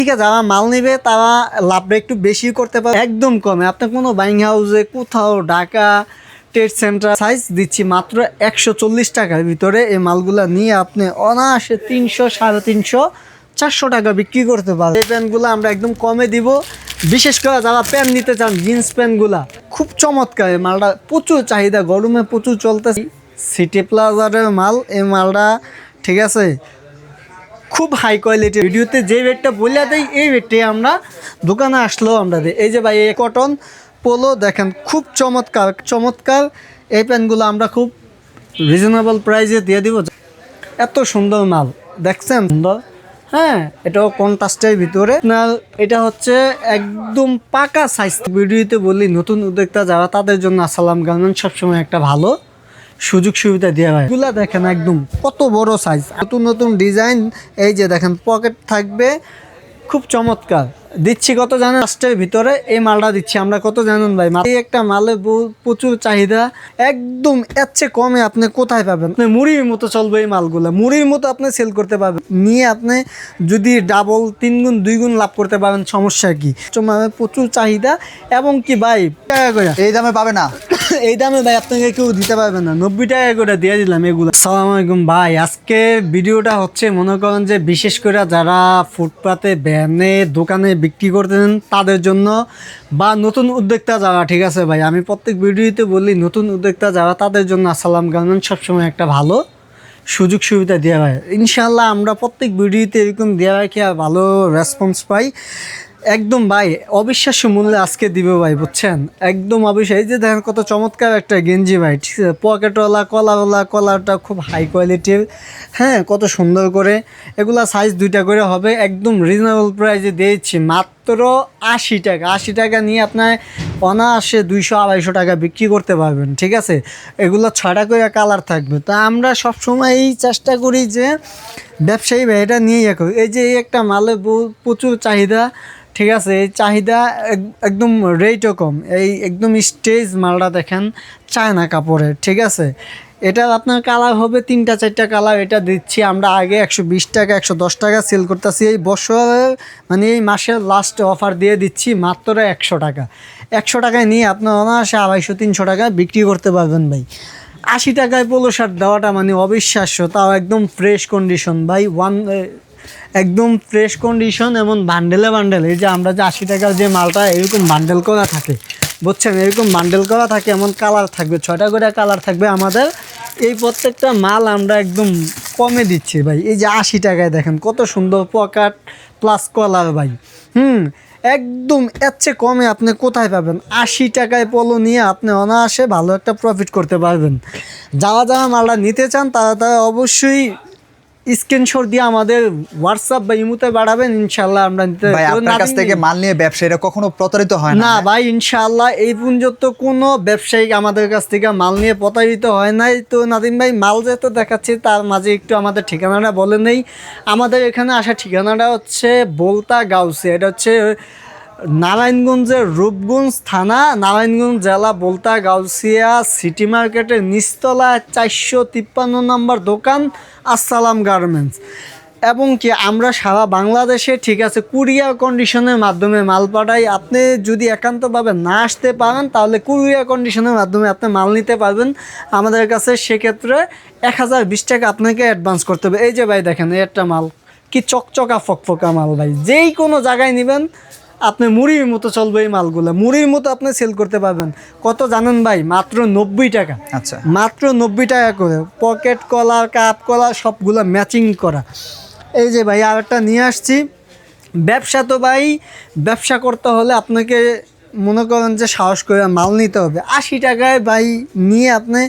ঠিক আছে, যারা মাল নিবে তারা লাভটা একটু বেশি করতে পারে, একদম কমে। আপনি কোনো বাইং হাউসে কোথাও ঢাকা ট্রেড সেন্টার সাইজ দিচ্ছি মাত্র 140 টাকার ভিতরে। এই মালগুলা নিয়ে আপনি অনায়াসে 300, 350, 400 টাকা বিক্রি করতে পারবেন। এই প্যান্টগুলো আমরা একদম কমে দিব। বিশেষ করে যারা প্যান্ট নিতে চান, জিন্স প্যান্টগুলা খুব চমৎকার। এই মালটা প্রচুর চাহিদা, গরমে প্রচুর চলতেছে। সিটি প্লাজারের মাল, এই মালটা ঠিক আছে খুব হাই কোয়ালিটি। ভিডিওতে যে রেটটা বলে দেয় এই রেটটাই আমরা দোকানে আসলেও আমরা দিই। এই যে ভাই এই কটন পোলো দেখেন, খুব চমৎকার চমৎকার। এই প্যান্টগুলো আমরা খুব রিজনেবল প্রাইসে দিয়ে দিব। এত সুন্দর মাল দেখছেন, সুন্দর। হ্যাঁ, এটাও কন্ট্রাস্টের ভিতরে। আপনার এটা হচ্ছে একদম পাকা সাইজ। ভিডিওতে বলি নতুন উদ্যোক্তা যারা, তাদের জন্য আসসালাম গার্মেন্টস সবসময় একটা ভালো সুযোগ সুবিধা দেওয়া হয়। এগুলা দেখেন একদম কত বড় সাইজ, নতুন নতুন ডিজাইন। এই যে দেখেন পকেট থাকবে, খুব চমৎকার। দিচ্ছি কত জানেন? লাস্টের ভিতরে এই মালটা দিচ্ছি আমরা কত জানেন ভাই? এই একটা মালে প্রচুর চাহিদা, একদম এর চেয়ে কমে আপনি কোথায় পাবেন? আপনি মুড়ির মতো চলবে এই মালগুলো, মুড়ির মতো আপনি সেল করতে পারবেন। নিয়ে আপনি যদি ডাবল 3 গুণ 2 গুণ লাভ করতে পারেন, সমস্যা কি? প্রচুর চাহিদা। এবং কি ভাই টাকা করে এই দামে পাবে না। এই দামে ভাই আপনাকে কেউ দিতে পারবে না। 90 টাকা করে দিয়ে দিলাম এগুলো। আসসালামু আলাইকুম ভাই, আজকে ভিডিওটা হচ্ছে মনে করেন যে বিশেষ করে যারা ফুটপাতে ভ্যানে দোকানে বিক্রি করতেন তাদের জন্য, বা নতুন উদ্যোক্তা যারা, ঠিক আছে ভাই, আমি প্রত্যেক ভিডিওতে বলি নতুন উদ্যোক্তা যারা, তাদের জন্য আসসালাম গার্মেন্টস সবসময় একটা ভালো সুযোগ সুবিধা দেওয়া হয়। ইনশাল্লাহ আমরা প্রত্যেক ভিডিওতে এরকম দেওয়া রাখি আর ভালো রেসপন্স পাই। একদম ভাই অবিশ্বাস্য মূল্যে আজকে দিবে ভাই, বুঝছেন? একদম অবিশ্বাস। এই যে দেখেন কত চমৎকার একটা গেঞ্জি ভাই, ঠিক আছে, পকেটওয়ালা, কলারওয়ালা, কলারটা খুব হাই কোয়ালিটির। হ্যাঁ, কত সুন্দর করে। এগুলা সাইজ 2টা করে হবে। একদম রিজনেবল প্রাইসে দিয়েছি মাত্র 80 টাকা। 80 টাকা নিয়ে আপনার অনায়াসে 200-250 টাকা বিক্রি করতে পারবেন, ঠিক আছে। এগুলো 6টা করে কালার থাকবে। তা আমরা সবসময় এই চেষ্টা করি যে ব্যবসায়ী ভাই এটা নিয়েই রাখো। এই যে এই একটা মালে প্রচুর চাহিদা, ঠিক আছে। এই চাহিদা একদম রেটও কম। এই একদম স্টেজ মালটা দেখেন, চায়না কাপড়ের, ঠিক আছে। এটা আপনার কালার হবে 3টা-4টা কালার। এটা দিচ্ছি আমরা আগে 120 টাকা 110 টাকা সেল করতেছি। এই বছরের মানে এই মাসের লাস্ট অফার দিয়ে দিচ্ছি মাত্র 100 টাকা। 100 টাকায় নিয়ে আপনার অনায়াসে 250-300 টাকা বিক্রি করতে পারবেন ভাই। 80 টাকায় পোলো শার্ট দেওয়াটা মানে অবিশ্বাস্য, তাও একদম ফ্রেশ কন্ডিশন ভাই। একদম ফ্রেশ কন্ডিশন, এমন বান্ডেলে বান্ডেল। এই যে আমরা যে 80 টাকার যে মালটা এরকম বান্ডেল করা থাকে, বুঝছেন, এরকম বান্ডেল করা থাকে। এমন কালার থাকবে, 6টা করে কালার থাকবে আমাদের। এই প্রত্যেকটা মাল আমরা একদম কমে দিচ্ছি ভাই। এই যে 80 টাকায় দেখেন কত সুন্দর পকেট প্লাস কলার ভাই। একদম এর চেয়ে কমে আপনি কোথায় পাবেন? 80 টাকায় পোলো নিয়ে আপনি অনায়াসে ভালো একটা প্রফিট করতে পারবেন। যারা যারা মালটা নিতে চান তারা অবশ্যই স্ক্রিনশট দিয়ে আমাদের হোয়াটসঅ্যাপ বা ইমোতে বাড়াবেন, ইনশাআল্লাহ আমরা নিতে। ভাই আপনার কাছ থেকে মাল নিয়ে ব্যবসায়ীরা কখনো প্রতারিত হয় না? না ভাই, ইনশাআল্লাহ এই পর্যন্ত কোনো ব্যবসায়ী আমাদের কাছ থেকে মাল নিয়ে প্রতারিত হয় নাই। তো নাদিম ভাই, মাল যেহেতু দেখাচ্ছি তার মাঝে একটু আমাদের ঠিকানাটা বলে নেই। আমাদের এখানে আসার ঠিকানাটা হচ্ছে বোলতা গাউসিয়া। এটা হচ্ছে নারায়ণগঞ্জের রূপগঞ্জ থানা, নারায়ণগঞ্জ জেলা, বোলতা গাউসিয়া সিটি মার্কেটের নিচতলা 453 নম্বর দোকান আসসালাম গার্মেন্টস। এবং কি আমরা সারা বাংলাদেশে, ঠিক আছে, কুরিয়ার কন্ডিশনের মাধ্যমে মাল পাঠাই। আপনি যদি একান্তভাবে না আসতে পারেন তাহলে কুরিয়ার কন্ডিশনের মাধ্যমে আপনি মাল নিতে পারবেন আমাদের কাছে। সেক্ষেত্রে 1020 টাকা আপনাকে অ্যাডভান্স করতে হবে। এই যে ভাই দেখেন, এই একটা মাল কি চকচকা ফকফকা মাল ভাই, যেই কোনো জায়গায় নেবেন আপনি মুড়ির মতো চলবে এই মালগুলো, মুড়ির মতো আপনি সেল করতে পারবেন। কত জানেন ভাই? মাত্র 90 টাকা। আচ্ছা, মাত্র 90 টাকা করে। পকেট কলার, কাপ কলার সবগুলো ম্যাচিং করা। এই যে ভাই আর একটা নিয়ে আসছি। ব্যবসা তো ভাই, ব্যবসা করতে হলে আপনাকে মনে করেন যে সাহস করে মাল নিতে হবে। 80 টাকায় ভাই নিয়ে আপনি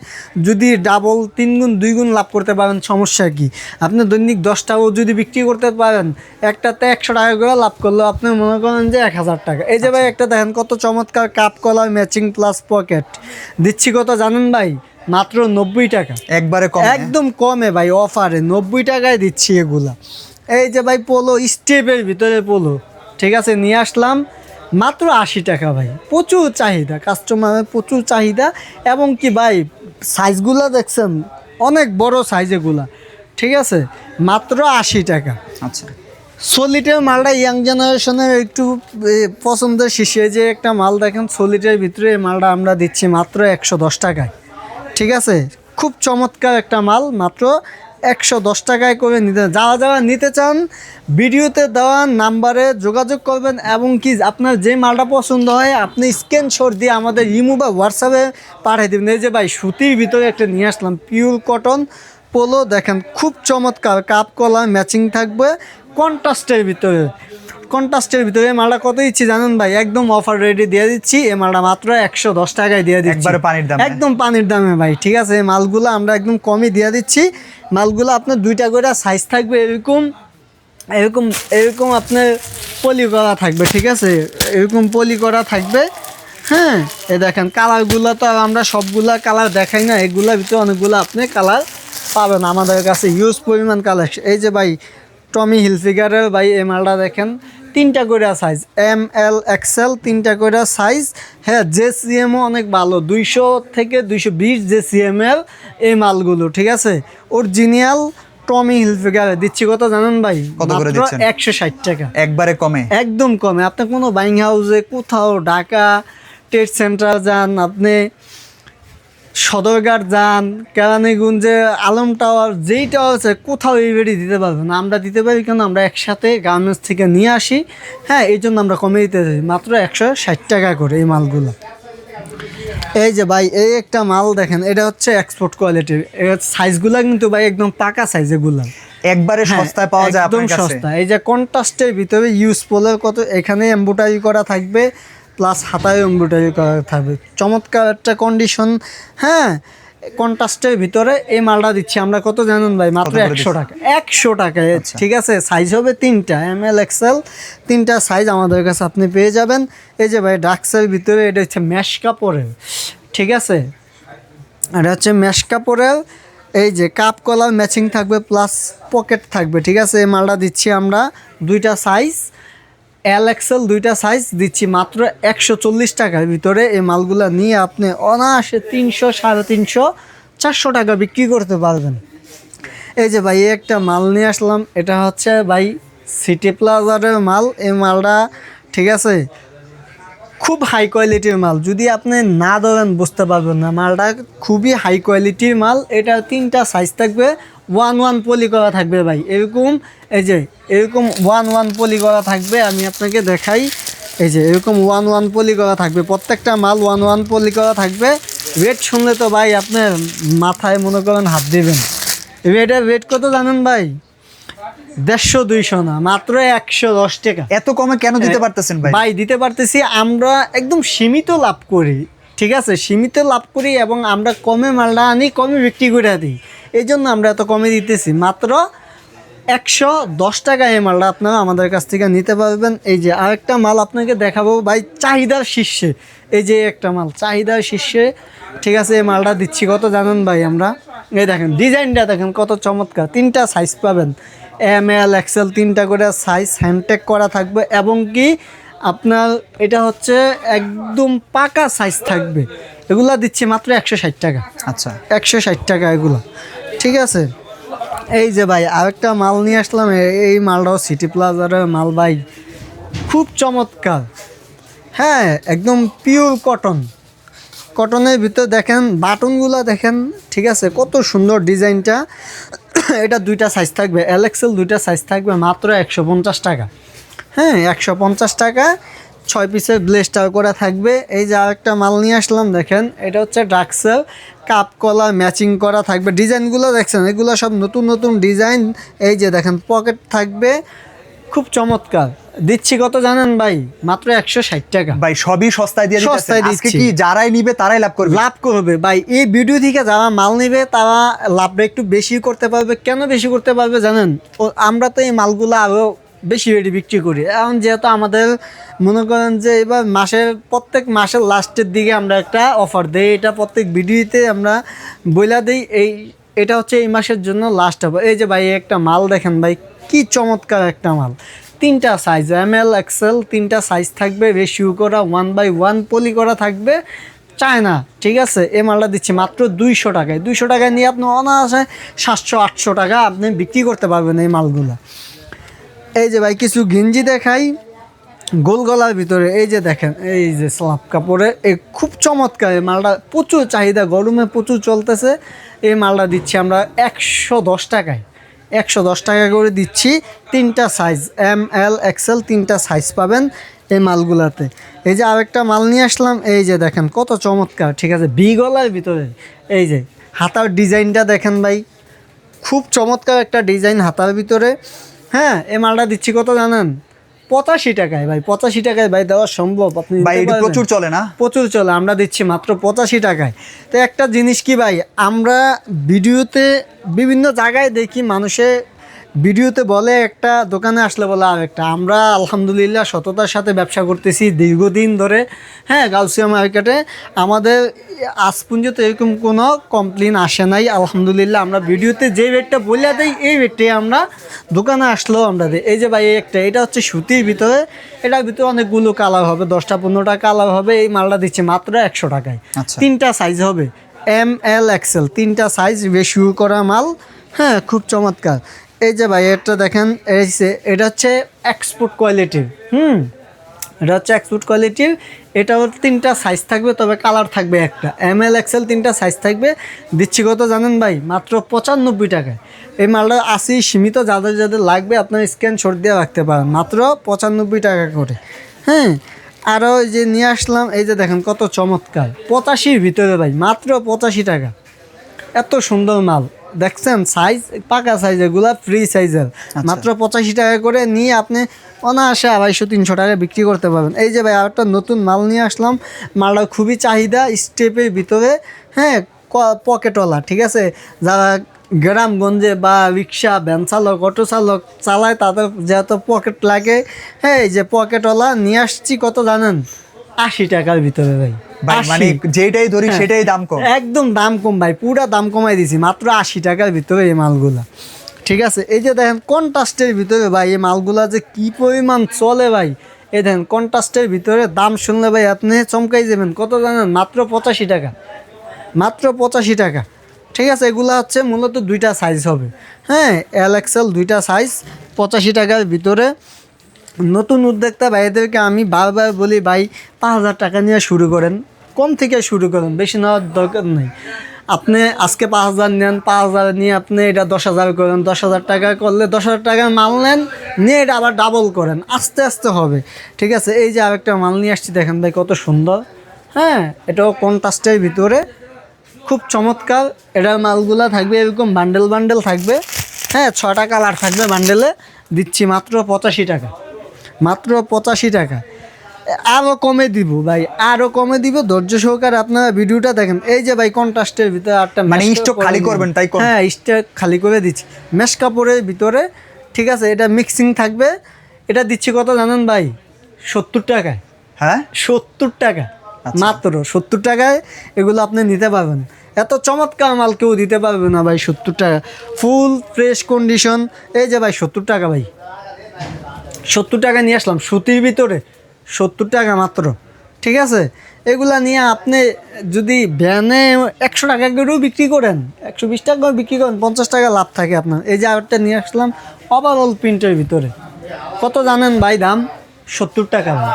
যদি ডাবল 3 গুণ 2 গুণ লাভ করতে পারেন, সমস্যা কি? আপনি দৈনিক 10টাও যদি বিক্রি করতে পারেন, একটাতে 100 টাকা করে লাভ করলেও আপনি মনে করেন যে 1000 টাকা। এই যে ভাই একটা দেখেন কত চমৎকার cup collar matching plus pocket দিচ্ছি কত জানেন ভাই? মাত্র 90 টাকা। একবারে কম, একদম কমে ভাই, অফারে 90 টাকায় দিচ্ছি এগুলা। এই যে ভাই পোলো স্টেপের ভিতরে পোলো, ঠিক আছে, নিয়ে আসলাম মাত্র 80 টাকা ভাই। প্রচুর চাহিদা, কাস্টমারের প্রচুর চাহিদা। এবং কি ভাই সাইজগুলো দেখছেন, অনেক বড় সাইজ এগুলা, ঠিক আছে, মাত্র 80 টাকা। আচ্ছা, সলিটের মালটা ইয়াং জেনারেশনের একটু পছন্দের শীর্ষে যে একটা মাল দেখেন সলিটের ভিতরে এই মালটা আমরা দিচ্ছি মাত্র 110 টাকায়। ঠিক আছে, খুব চমৎকার একটা মাল, মাত্র 110 টাকায় করে নিতে। যারা যারা নিতে চান ভিডিওতে দেওয়া নাম্বারে যোগাযোগ করবেন, এবং কি আপনার যে মালটা পছন্দ হয় আপনি স্ক্রিনশট দিয়ে আমাদের ইমো বা হোয়াটসঅ্যাপে পাঠিয়ে দেবেন। এই যে ভাই সুতির ভিতরে একটা নিয়ে আসলাম পিওর কটন পোলো, দেখেন খুব চমৎকার, কাপ কলার ম্যাচিং থাকবে কন্ট্রাস্টের ভিতরে। কন্ট্রাস্টের ভিতরে এই মালটা কত দিচ্ছি জানেন ভাই? একদম অফার রেটে দিয়ে দিচ্ছি এই মালটা মাত্র 110 টাকায় দিয়ে দিচ্ছি, একবারে পানির দামে। একদম পানির দামে ভাই। ঠিক আছে, এই মালগুলো আমরা একদম কমই দিয়ে দিচ্ছি। মালগুলো আপনার 2টা করে সাইজ থাকবে, এরকম এরকম এরকম আপনার পলি করা থাকবে। ঠিক আছে, এরকম পলি করা থাকবে। হ্যাঁ, এই দেখেন কালারগুলো তো আর আমরা সবগুলা কালার দেখাই না, এগুলোর ভিতরে অনেকগুলো আপনি কালার পাবেন আমাদের কাছে, হিউজ পরিমাণ কালেকশন। এই যে ভাই টমি হিলফিগারের ভাই এই মালটা দেখেন, 3টা করে সাইজ, ML XL 3টা করে সাইজ। হ্যাঁ, JCMও অনেক ভালো, 200 থেকে 220 JCM এর এই মালগুলো। ঠিক আছে, অরিজিনাল টমি হিলফিগারে দিচ্ছি কত জানেন ভাই? কত করে দিচ্ছেন? 160 টাকা, একবারে কমে, একদম কমে। আপনি কোনো বাইং হাউসে কোথাও ঢাকা ট্রেড সেন্টার যান, আপনি সদরঘাট যান, কেরানীগঞ্জে আলম টাওয়ার, যেই টাওয়ার আছে কোথাও এই বেড়ি দিতে পারবেন না। আমরা দিতে পারি কেন? আমরা একসাথে গার্মেন্টস থেকে নিয়ে আসি। হ্যাঁ, এই জন্য আমরা কমে দিতে চাই, মাত্র 160 টাকা করে এই মালগুলো। এই যে ভাই এই একটা মাল দেখেন, এটা হচ্ছে এক্সপোর্ট কোয়ালিটির, এর সাইজগুলো কিন্তু ভাই একদম পাকা সাইজ এগুলো, একবারে সস্তায় পাওয়া যায় একদম আপনার কাছে। সস্তা। এই যে কন্ট্রাস্টের ভিতরে ইউজফুলের কত, এখানে এমব্রয়ডারি করা থাকবে, প্লাস হাতায় এমব্রয়ডারি করা থাকবে, চমৎকার একটা কন্ডিশন। হ্যাঁ, কন্ট্রাস্টের ভিতরে এই মালটা দিচ্ছি আমরা কত জানেন ভাই? মাত্র 100 টাকা, 100 টাকায়। ঠিক আছে, সাইজ হবে 3টা, ML XL 3টা সাইজ আমাদের কাছে আপনি পেয়ে যাবেন। এই যে ভাই ডাক্সের ভিতরে এটা হচ্ছে ম্যাশ কাপড়ের। ঠিক আছে, এটা হচ্ছে ম্যাশ কাপড়ের, এই যে কাপ কলার ম্যাচিং থাকবে, প্লাস পকেট থাকবে। ঠিক আছে, এই মালটা দিচ্ছি আমরা 2টা সাইজ, L XL 2টা সাইজ দিচ্ছি মাত্র 140 টাকার ভিতরে। এই মালগুলো নিয়ে আপনি অনায়াসে 300, 350, 400 টাকা বিক্রি করতে পারবেন। এই যে ভাই একটা মাল নিয়ে আসলাম, এটা হচ্ছে ভাই সিটি প্লাজারের মাল। এই মালটা ঠিক আছে খুব হাই কোয়ালিটির মাল, যদি আপনি না ধরেন বুঝতে পারবেন না, মালটা খুবই হাই কোয়ালিটির মাল। এটা 3টা সাইজ থাকবে, 1-1 পলি করা থাকবে ভাই, এরকম এই যে এরকম 1-1 পলি করা থাকবে। আমি আপনাকে দেখাই, এই যে এরকম 1-1 পলি করা থাকবে, প্রত্যেকটা মাল 1-1 পলি করা থাকবে। রেট শুনলে তো ভাই আপনার মাথায় মনে করেন হাত দেবেন। এটার রেট কত জানেন ভাই? 150-200 না, মাত্র 110 টাকা। এত কমে কেন দিতে পারতেছেন ভাই? ভাই দিতে পারতেছি, আমরা একদম সীমিত লাভ করি। ঠিক আছে, সীমিত লাভ করি, এবং আমরা কমে মালটা আনি, কমে বিক্রি করে দিই, এই জন্য আমরা এত কমে দিতেছি। মাত্র 110 টাকা এই মালটা আপনারা আমাদের কাছ থেকে নিতে পারবেন। এই যে আরেকটা মাল আপনাকে দেখাবো ভাই, চাহিদার শীর্ষে, এই যে একটা মাল চাহিদার শীর্ষে। ঠিক আছে, এই মালটা দিচ্ছি কত জানেন ভাই? আমরা এই দেখেন ডিজাইনটা দেখেন কত চমৎকার, 3টা সাইজ পাবেন, ML XL 3টা করে সাইজ, হ্যান্ডটেক করা থাকবে, এবং কি আপনার এটা হচ্ছে একদম পাকা সাইজ থাকবে। এগুলা দিচ্ছি মাত্র 160 টাকা। আচ্ছা, 160 টাকা এগুলো। ঠিক আছে, এই যে ভাই আরেকটা মাল নিয়ে আসলাম, এই মালটাও সিটি প্লাজারের মাল ভাই, খুব চমৎকার। হ্যাঁ, একদম পিওর কটন, কটনের ভিতরে দেখেন বাটনগুলো দেখেন। ঠিক আছে, কত সুন্দর ডিজাইনটা। এটা 2টা সাইজ থাকবে, L XL 2টা সাইজ থাকবে, মাত্র 150 টাকা। হ্যাঁ, 150 টাকা, 6 পিসের ব্লেস্টার করে থাকবে। এই যে আরেকটা মাল নিয়ে আসলাম দেখেন, এটা হচ্ছে ডাক্সেল, কাপ কলার ম্যাচিং করা থাকবে। ডিজাইনগুলো দেখছেন, এগুলো সব নতুন নতুন ডিজাইন। এই যে দেখেন পকেট থাকবে, খুব চমৎকার। দিচ্ছি কত জানেন ভাই? মাত্র 160 টাকা। ভাই সবই সস্তায় দিয়ে দিতেছেন। সস্তায় আজকে দিচ্ছি। কি যারাই নিবে তারাই লাভ করবে? লাভ করবে ভাই, এই ভিডিও থেকে যারা মাল নেবে তারা লাভটা একটু বেশি করতে পারবে। কেন বেশি করতে পারবে জানেন? আমরা তো এই মালগুলো আরও বেশি রেটে বিক্রি করি। এখন যেহেতু আমাদের মনে করেন যে এবার প্রত্যেক মাসের লাস্টের দিকে আমরা একটা অফার দিই, এটা প্রত্যেক ভিডিওতে আমরা বইলা দিই। এটা হচ্ছে এই মাসের জন্য লাস্ট অফার। এই যে ভাই একটা মাল দেখেন ভাই, কি চমৎকার একটা মাল, 3টা সাইজ, ML XL 3টা সাইজ থাকবে, রেশিও করা, 1/1 পলি করা থাকবে, চায়না। ঠিক আছে, এই মালটা দিচ্ছি মাত্র 200 টাকায়। 200 টাকায় নিয়ে আপনি অনায়াসে 700-800 টাকা আপনি বিক্রি করতে পারবেন এই মালগুলো। এই যে ভাই কিছু গেঞ্জি দেখাই গোল গলার ভিতরে, এই যে দেখেন এই যে স্লাব কাপড়ে এই খুব চমৎকার এই মালটা, প্রচুর চাহিদা, গরমে প্রচুর চলতেছে। এই মালটা দিচ্ছি আমরা 110 টাকায়, 110 টাকা করে দিচ্ছি। 3টা সাইজ ML XL 3টা সাইজ পাবেন এই মালগুলাতে। এই যে আরেকটা মাল নিয়ে আসলাম, এই যে দেখেন কত চমৎকার, ঠিক আছে, ভি গলার ভিতরে। এই যে হাতার ডিজাইনটা দেখেন ভাই, খুব চমৎকার একটা ডিজাইন হাতার ভিতরে। হ্যাঁ, এই মালটা দিচ্ছি কত জানেন? 85 টাকায় ভাই, 85 টাকায় ভাই দেওয়া সম্ভব? আপনি ভাই দিতে এটা পারবেন? প্রচুর চলে না? প্রচুর চলে, আমরা দিচ্ছি মাত্র 85 টাকায়। তো একটা জিনিস কি ভাই, আমরা ভিডিওতে বিভিন্ন জায়গায় দেখি মানুষে ভিডিওতে বলে একটা, দোকানে আসলে বলে আর একটা। আমরা আলহামদুলিল্লাহ সততার সাথে ব্যবসা করতেছি দীর্ঘদিন ধরে। হ্যাঁ, গাউসিয়া মার্কেটে আমাদের আজ পর্যন্ত এরকম কোনো কমপ্লেন আসে নাই আলহামদুলিল্লাহ। আমরা ভিডিওতে যে রেটটা বলে দিই এই রেটে আমরা দোকানে আসলেও আমরা দিই। এই যে ভাই একটা, এটা হচ্ছে সুতির ভিতরে, এটার ভিতরে অনেকগুলো কালার হবে, 10টা-15টা কালার হবে। এই মালটা দিচ্ছে মাত্র 100 টাকায়। আচ্ছা। 3টা সাইজ হবে ML XL 3টা সাইজ রেশিও করা মাল। হ্যাঁ, খুব চমৎকার। এই যে ভাই এটা দেখেন, এটা হচ্ছে এক্সপোর্ট কোয়ালিটির। এটা হচ্ছে এক্সপোর্ট কোয়ালিটির। এটাও 3টা সাইজ থাকবে, তবে কালার থাকবে একটা। ML XL 3টা সাইজ থাকবে। দিচ্ছি কত জানেন ভাই? মাত্র 95 টাকায়। এই মালটা আসি সীমিত, যাদের যাদের লাগবে আপনার স্ক্রিনশট দিয়ে রাখতে পারেন, মাত্র 95 টাকা করে। হ্যাঁ, আরও ওই যে নিয়ে আসলাম, এই যে দেখেন কত চমৎকার, 85-র ভিতরে ভাই, মাত্র 85 টাকা। এত সুন্দর মাল দেখছেন, সাইজ পাকা সাইজ, এগুলা ফ্রি সাইজের, মাত্র 85 টাকা করে নিয়ে আপনি অনায়াসে 250-300 টাকা বিক্রি করতে পারবেন। এই যে ভাই আরেকটা নতুন মাল নিয়ে আসলাম, মালটা খুবই চাহিদা, স্টেপের ভিতরে। হ্যাঁ, পকেটওয়ালা, ঠিক আছে, যারা গ্রামগঞ্জে বা রিক্সা ভ্যান চালক অটো চালক চালায় তাদের যেহেতু পকেট লাগে। হ্যাঁ, এই যে পকেটওয়ালা নিয়ে আসছি কত জানেন? 80 টাকার ভিতরে ভাই। ভাই মানে 80 যেটাই ধরি হ্যাঁ, সেটাই দাম কম। একদম দাম কম ভাই, পুরা দাম কমাই দিছি, মাত্র 80 টাকার ভিতরে এই মালগুলা। ঠিক আছে, এই যে দেখেন কন্ট্রাস্টের ভিতরে ভাই এই মালগুলা যে কি পরিমাণ চলে ভাই। এই দেখেন কন্ট্রাস্টের ভিতরে, দাম শুনলে ভাই আপনি চমকাই যাবেন। কত জানেন? মাত্র 85 টাকা, মাত্র 85 টাকা। ঠিক আছে, এগুলা হচ্ছে মূলত 2টা সাইজ হবে। হ্যাঁ, ML XL 2টা সাইজ 85 টাকার ভিতরে। নতুন উদ্যোক্তা ভাইদেরকে আমি বারবার বলি, ভাই 5000 টাকা নিয়ে শুরু করেন, কম থেকে শুরু করেন, বেশি নেওয়ার দরকার নেই। আপনি আজকে 5000 নেন, 5000 নিয়ে আপনি এটা 10,000 করেন, 10,000 টাকা করলে 10,000 টাকার মাল নেন, নিয়ে এটা আবার ডাবল করেন, আস্তে আস্তে হবে। ঠিক আছে, এই যে আরেকটা মাল নিয়ে আসছি দেখেন ভাই কত সুন্দর। হ্যাঁ, এটাও কন্ট্রাস্টের ভিতরে, খুব চমৎকার। এটার মালগুলা থাকবে এরকম বান্ডেল বান্ডেল থাকবে। হ্যাঁ, 6টা কালার থাকবে বান্ডেলে। দিচ্ছি মাত্র 85 টাকা, মাত্র 85 টাকা। আরও কমে দিব ভাই, আরও কমে দিব, ধৈর্য সহকারে আপনারা ভিডিওটা দেখেন। এই যে ভাই কন্ট্রাস্টের ভিতরে আরটা মানে স্টক খালি করবেন তাই কোন? হ্যাঁ, স্টক খালি করে দিচ্ছি মেশ কাপড়ের ভিতরে। ঠিক আছে, এটা মিক্সিং থাকবে। এটা দিচ্ছি কত জানেন ভাই? 70 টাকায়। হ্যাঁ, 70 টাকা, মাত্র 70 টাকায় এগুলো আপনি নিতে পারবেন। এত চমৎকার মাল কেউ দিতে পারবে না ভাই 70 টাকা, ফুল ফ্রেশ কন্ডিশন। এই যে ভাই 70 টাকা ভাই, 70 টাকা নিয়ে আসলাম সুতির ভিতরে, 70 টাকা মাত্র। ঠিক আছে, এগুলা নিয়ে আপনি যদি ভ্যানে 100 টাকা করেও বিক্রি করেন, 120 টাকাও বিক্রি করেন, 50 টাকা লাভ থাকে আপনার। এই যে আরেকটা নিয়ে আসলাম ওভারঅল প্রিন্টের ভিতরে, কত জানেন ভাই দাম? 70 টাকা ভাই।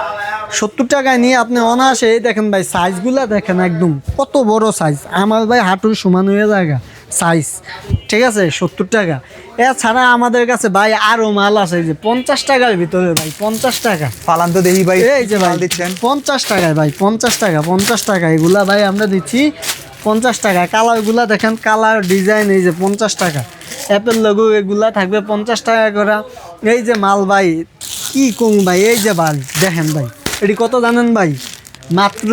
70 টাকায় নিয়ে আপনি অনায়াসে, এই দেখেন ভাই সাইজগুলা দেখেন, একদম কত বড় সাইজ, আমার ভাই হাঁটুর সমান হয়ে জায়গা সাইজ। ঠিক আছে, 70 টাকা। এছাড়া আমাদের কাছে ভাই আরও মাল আছে, যে 50 টাকার ভিতরে ভাই, 50 টাকা। পালান তো দেখি ভাই, এই যে ভাই মাল দিচ্ছেন 50 টাকায় ভাই, 50 টাকা, 50 টাকা। এগুলা ভাই আমরা দিচ্ছি 50 টাকা। কালারগুলা দেখেন, কালার ডিজাইন, এই যে 50 টাকা। অ্যাপেল লোগো এগুলা থাকবে 50 টাকা করে। এই যে মাল ভাই কি কম ভাই, এই যে ভাই দেখেন ভাই, এটি কত জানেন ভাই? মাত্র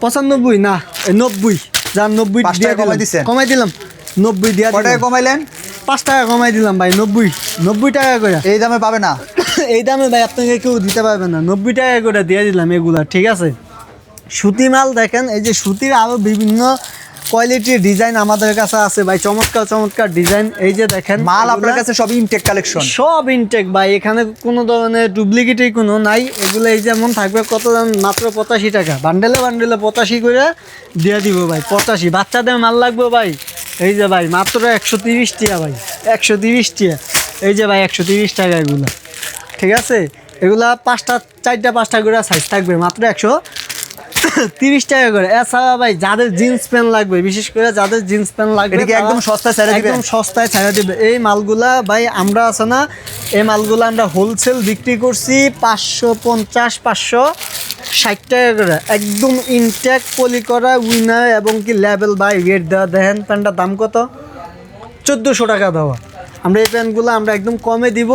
95 না 90, যার 90 5 দিয়ে টাকা কমাই দিছেন? কমাই দিলাম, 90 দিয়া কয় টাকা দিলাম, কমাইলেন? 5 টাকা কমাই দিলাম ভাই, 90 টাকা করে। এই দামে পাবে না? এই দামে ভাই আপনাকে কেউ দিতে পারবে না, 90 টাকা করে দিয়ে দিলাম এগুলা। ঠিক আছে, সুতি মাল দেখেন, এই যে সুতির আরও বিভিন্ন কোয়ালিটির ডিজাইন আমাদের কাছে আছে ভাই, চমৎকার চমৎকার ডিজাইন। এই যে দেখেন মাল আপনার এগুলা কাছে সব ইনটেক কালেকশন? সব ইনটেক ভাই, এখানে কোনো ধরনের ডুপ্লিকেটই কোনো নাই। এগুলো এই যেমন থাকবে কত দাম? মাত্র 85 টাকা, বান্ডেলে বান্ডেলে 85 করে দিয়ে দিব ভাই, 85। বাচ্চাদের মাল লাগবে ভাই, এই যে ভাই মাত্র 130 টাকা ভাই, 130 টাকা। এই যে ভাই 130 টাকা এগুলা, ঠিক আছে? এগুলা 4টা 5টা করে সাইজ থাকবে, মাত্র 130 টাকা করে। এছাড়া ভাই যাদের জিন্স প্যান্ট লাগবে, বিশেষ করে যাদের জিন্স প্যান্ট লাগবে, এটা কি একদম সস্তায় ছেড়ে দিবেন? একদম সস্তায় ছেড়ে দিবে। এই মালগুলা ভাই আমরা আছে না, এই মালগুলা আমরা হোলসেল বিক্রি করছি 550 560 টাকা করে, একদম ইনটেক পলি করা উইনার এবং কি লেভেল বাই রেট দেওয়া। দেখেন প্যান্টটার দাম কত, 1400 টাকা দেওয়া। আমরা এই প্যান্টগুলো আমরা একদম কমে দিব।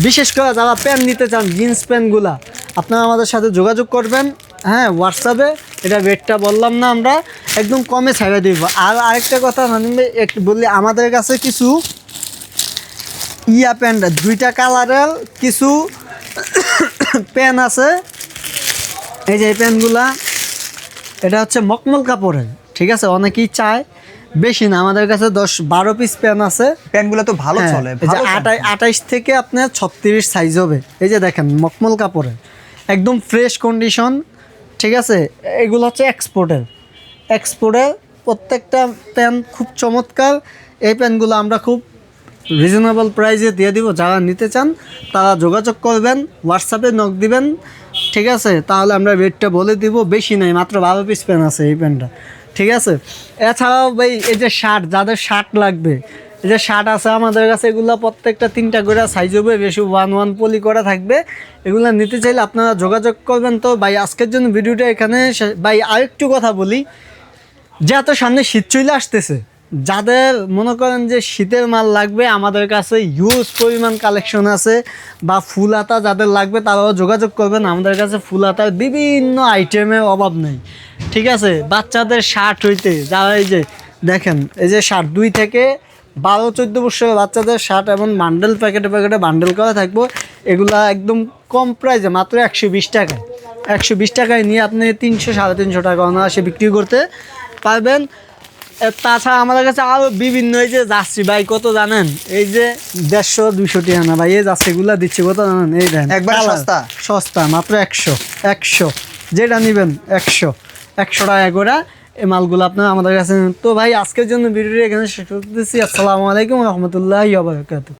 বিশেষ করে যারা প্যান্ট নিতে চান, জিন্স প্যান্টগুলা, আপনারা আমাদের সাথে যোগাযোগ করবেন, হ্যাঁ, হোয়াটসঅ্যাপে। এটা রেটটা বললাম না, আমরা একদম কমে ছেড়ে দিব। আর আরেকটা কথা মানে একটু বললি, আমাদের কাছে কিছু প্যান্ট, 2টা কালারের কিছু প্যান্ট আছে। এই যে এই প্যান্টগুলা, এটা হচ্ছে মকমল কাপড়ের, ঠিক আছে? অনেকেই চায়, বেশি না, আমাদের কাছে 10-12 পিস প্যান্ট আছে। প্যান্টগুলো তো ভালো হ্যাঁ, চলে, এই যে ভালো চলে। 28 থেকে আপনার 36 সাইজ হবে। এই যে দেখেন মকমল কাপড়ের, একদম ফ্রেশ কন্ডিশন, ঠিক আছে? এগুলো হচ্ছে এক্সপোর্টের প্রত্যেকটা প্যান্ট খুব চমৎকার। এই প্যান্টগুলো আমরা খুব রিজনেবল প্রাইসে দিয়ে দিব। যারা নিতে চান তারা যোগাযোগ করবেন, হোয়াটসঅ্যাপে নক দিবেন, ঠিক আছে? তাহলে আমরা রেটটা বলে দিব। বেশি নাই, মাত্র 12 পিস প্যান্ট আছে এই প্যান্টটা, ঠিক আছে? এছাড়াও ভাই এই যে শার্ট, যাদের শার্ট লাগবে, এই যে শার্ট আছে আমাদের কাছে, এগুলো প্রত্যেকটা 3টা করে সাইজ হবে, বেশি 1 পলি করা থাকবে। এগুলো নিতে চাইলে আপনারা যোগাযোগ করবেন। তো ভাই আজকের জন্য ভিডিওটা এখানে ভাই আরেকটু কথা বলি, যে এত সামনে শীত চলে আসতেছে, যাদের মনে করেন যে শীতের মাল লাগবে, আমাদের কাছে হিউজ পরিমাণ কালেকশন আছে। বা ফুল হাতা যাদের লাগবে তারাও যোগাযোগ করবেন, আমাদের কাছে ফুল হাতার বিভিন্ন আইটেমের অভাব নেই, ঠিক আছে? বাচ্চাদের শার্ট হইতে যারা, এই যে দেখেন, এই যে শার্ট 2 থেকে 12-14 বছরের বাচ্চাদের শার্ট, এবং বান্ডেল প্যাকেটে বান্ডেল করা থাকবো। এগুলা একদম কম প্রাইসে, মাত্র 120 টাকায়। 120 টাকায় নিয়ে আপনি 300-350 টাকা অনায়াসে বিক্রি করতে পারবেন। তাছাড়া আমাদের কাছে আরও বিভিন্ন, এই যে জার্সি ভাই কত জানেন? এই যে 150-200 টাকা না ভাই, এই জার্সিগুলো দিচ্ছি কত জানেন? এই দেন একবার সস্তা, মাত্র 100 যেটা নেবেন 100 টাকা করে এই মালগুলো আপনারা আমাদের কাছে নেন। তো ভাই আজকের জন্য ভিডিওটি এখানে শেষ করতেছি। আসসালামু আলাইকুম রহমতুল্লাহি ওয়া বারাকাতুহু।